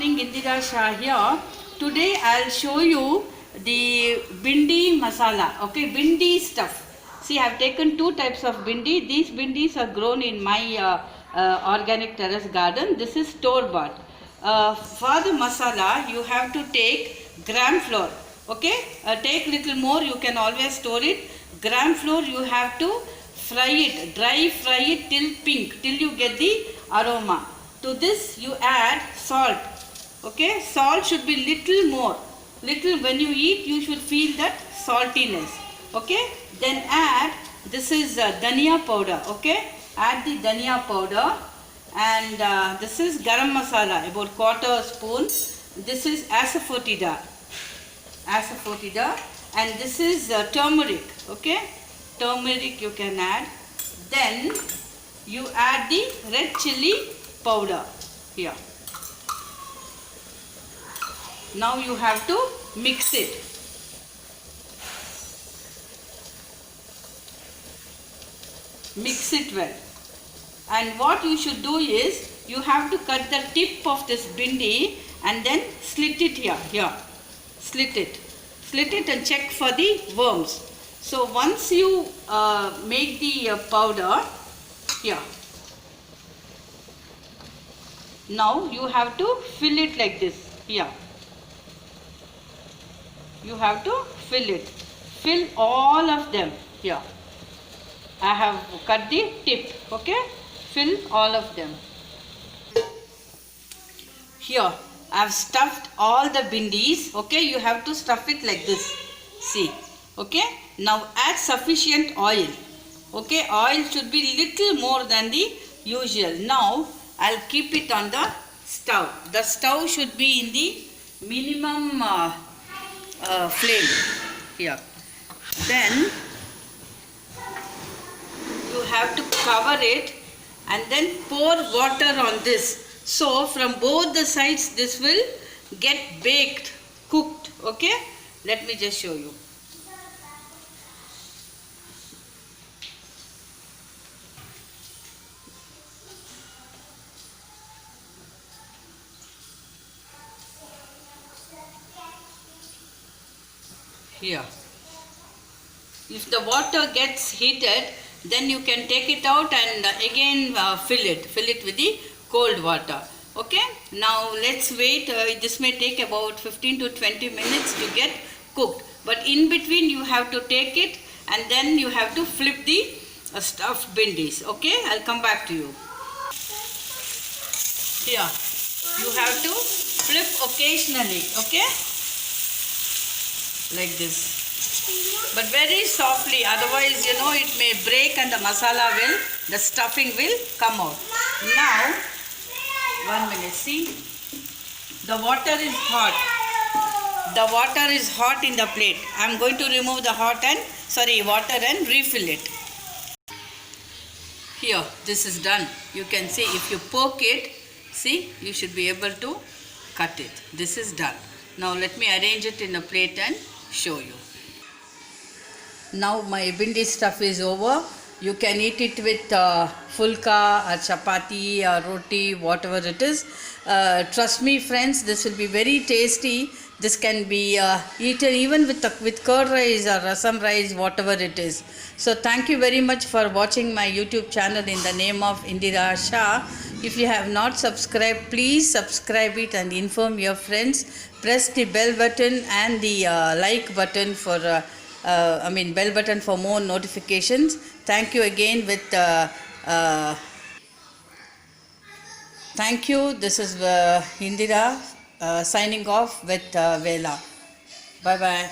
morning, Indira Shah here. Today I'll show you the bindi masala, okay, bindi stuff. See, I've taken two types of bindi. These bindis are grown in my organic terrace garden. This is store bought. For the masala, you have to take gram flour, okay. Take little more, you can always store it. Gram flour you have to fry it, dry fry it till pink, till you get the aroma. To this you add salt, okay. Salt should be little more, little. When you eat you should feel that saltiness, okay. Then add, this is dhania powder, okay. Add the dhania powder, and this is garam masala, about quarter spoon. This is asafoetida, and this is turmeric, okay. Turmeric you can add. Then you add the red chili powder here. Now you have to mix it. Mix it well. And what you should do is, you have to cut the tip of this bindi and then slit it here. Slit it and check for the worms. So once you make the powder here, now you have to fill it like this here. You have to fill it. Fill all of them here. I have cut the tip, okay. Fill all of them. Here I have stuffed all the bindis, okay. You have to stuff it like this, see, okay. Now add sufficient oil, okay. Oil should be little more than the usual. Now I'll keep it on the stove. The stove should be in the minimum flame here. Then you have to cover it and then pour water on this. So from both the sides this will get baked, cooked, okay. Let me just show you. Here, if the water gets heated, then you can take it out and again fill it with the cold water, okay. Now let's wait. This may take about 15 to 20 minutes to get cooked, but in between you have to take it and then you have to flip the stuffed bindis, okay. I'll come back to you. Here, you have to flip occasionally, okay, like this, but very softly, otherwise it may break and the masala the stuffing will come out. Now 1 minute, see, the water is hot. The water is hot in the plate. I am going to remove the water and refill it. Here, this is done. You can see, if you poke it, see, you should be able to cut it. This is done. Now let me arrange it in a plate and show you. Now my bindi stuff is over. You can eat it with fulka or chapati or roti, whatever it is. Trust me friends, this will be very tasty. This can be eaten even with curd rice or rasam rice, whatever it is. So thank you very much for watching my YouTube channel in the name of Indira Shah. If you have not subscribed, please subscribe it and inform your friends. Press the bell button and the like button for bell button for more notifications. Thank you again with thank you. This is Indira signing off with Vela. Bye bye.